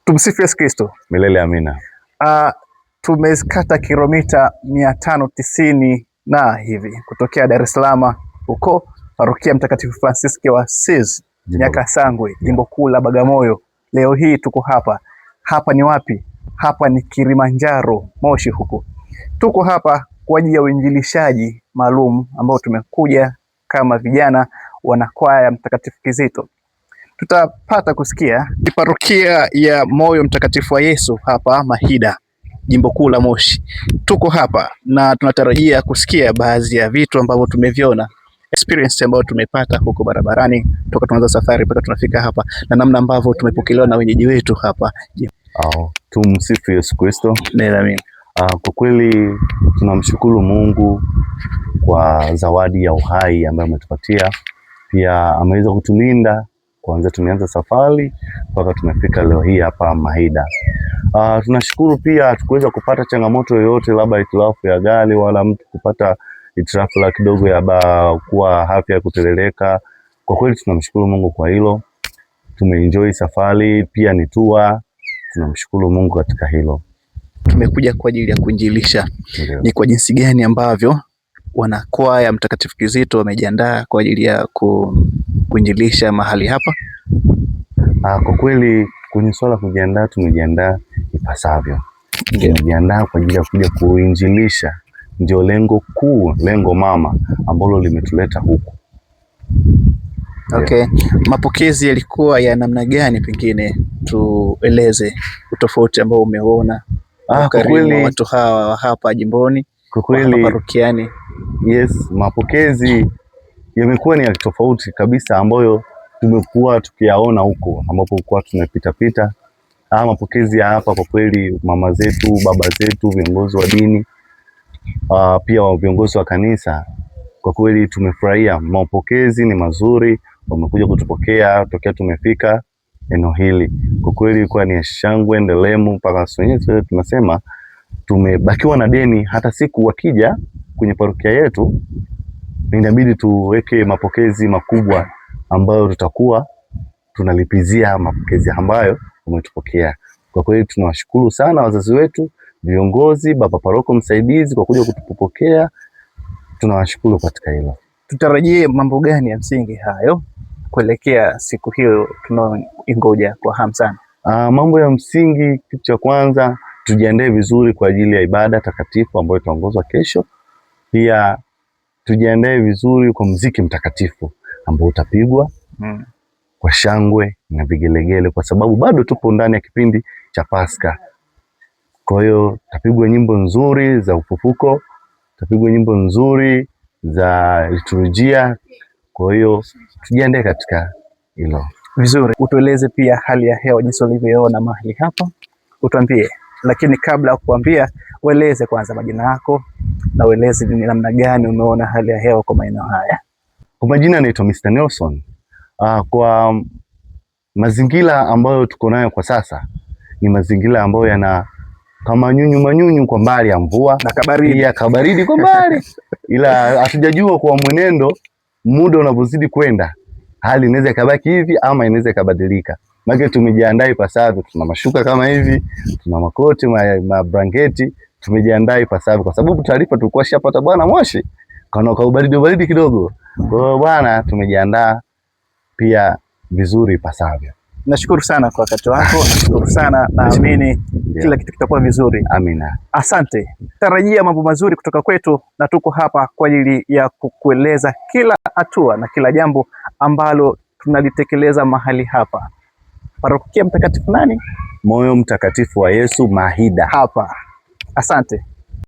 Tumsifu Yesu Kristo. Milele amina. Tumekata kilomita 590 na hivi kutokea Dar es Salaam huko Parokia Mtakatifu Francisco wa Assisi, Nyakasangwe, jimbo kuu la Bagamoyo. Leo hii tuko hapa. Hapa ni wapi? Hapa ni Kilimanjaro, Moshi huko. Tuko hapa kwa ajili ya uinjilishaji maalum ambao tumekuja kama vijana wanakwaya Mtakatifu Kizito. Tutapata kusikia ni parokia ya Moyo Mtakatifu wa Yesu hapa Mahida, jimbo kuu la Moshi. Tuko hapa na tunatarajia kusikia baadhi ya vitu ambavyo tumeviona, experience ambayo tumepata huko barabarani toka tuanza safari mpaka tunafika hapa, na namna ambavyo tumepokelewa na wenyeji wetu hapa. Tumsifu Yesu Kristo. Amen. Kwa kweli tunamshukuru Mungu kwa zawadi ya uhai ambayo ametupatia. Pia ameweza kutulinda kwanza tumeanza safari mpaka tumefika leo hii hapa Mahida. Tunashukuru pia hatukuweza kupata changamoto yoyote, labda hitilafu ya gari wala mtu kupata hitilafu la kidogo ya kuwa afya kuteleleka. Kwa kweli tunamshukuru Mungu kwa hilo. Tumeenjoy safari, pia ni tour. Tunamshukuru Mungu katika hilo. Tumekuja kwa ajili ya kuinjilisha. Ni kwa jinsi gani ambavyo wanakwaya Mtakatifu Kizito wamejiandaa kwa ajili ya kuinjilisha mahali hapa? Kwa kweli kwenye swala kujiandaa, tumejiandaa ipasavyo. Tumejiandaa kwa ajili ya kuja kuinjilisha. Ndio lengo kuu, lengo mama ambalo limetuleta huku. Okay. Mapokezi yalikuwa ya namna gani? Pengine tueleze utofauti ambao umeona kwa kweli watu hawa hapa jimboni, kwa kweli parokiani. Yes, mapokezi yamekuwa ni ya tofauti kabisa ambayo tumekuwa tukiyaona huko ambapo kwa tunapita pita. Mapokezi ya hapa kwa kweli, mama zetu, baba zetu, viongozi wa dini, pia viongozi wa kanisa, kwa kweli tumefurahia. Mapokezi ni mazuri, wamekuja kutupokea tokea tumefika eneo hili. Kwa kweli ilikuwa ni shangwe ndelemu mpaka wenyewe tunasema tumebakiwa na deni. Hata siku wakija kwenye parokia yetu inabidi tuweke mapokezi makubwa ambayo tutakuwa tunalipizia mapokezi ambayo umetupokea. Kwa kweli tunawashukuru sana wazazi wetu, viongozi, baba paroko msaidizi kwa kuja kutupokea. Tunawashukuru katika hilo. Tutarajie mambo gani ya msingi hayo kuelekea siku hiyo tunaoingoja kwa hamu sana? Mambo ya msingi, kitu cha kwanza tujiandae vizuri kwa ajili ya ibada takatifu ambayo itaongozwa kesho. Pia tujiandae vizuri kwa muziki mtakatifu ambao utapigwa kwa shangwe na vigelegele, kwa sababu bado tupo ndani ya kipindi cha Pasaka. Kwa hiyo tapigwa nyimbo nzuri za ufufuko, tapigwa nyimbo nzuri za liturujia. Kwa hiyo tujiandae katika hilo. Vizuri. Utueleze pia hali ya hewa jinsi ulivyoona mahali hapa. Utuambie, lakini kabla ya kuambia, ueleze kwanza majina yako na ueleze ni namna gani umeona hali ya hewa kwa maeneo haya. Kwa majina naitwa Mr. Nelson. Kwa mazingira ambayo tuko nayo kwa sasa ni mazingira ambayo yana kama manyunyu kwa mbali ya mvua na kabaridi. Ya kabaridi kwa mbali. Ila hatujajua kwa mwenendo muda unavyozidi kwenda hali inaweza ikabaki hivi ama inaweza ikabadilika. Maana tumejiandaa ipasavyo, tuna mashuka kama hivi, tuna makoti, blanketi, tumejiandaa ipasavyo kwa sababu taarifa tulikuwa shapata bwana Moshi kana kwa ubaridi kidogo. Kwa hiyo bwana tumejiandaa pia vizuri ipasavyo. Nashukuru sana kwa wakati wako. Nashukuru sana, naamini kila kitu kitakuwa vizuri. Amina. Asante. Tarajia mambo mazuri kutoka kwetu, na tuko hapa kwa ajili ya kukueleza kila hatua na kila jambo ambalo tunalitekeleza mahali hapa. Parokia Mtakatifu nani? Moyo Mtakatifu wa Yesu Mahida. Hapa. Asante.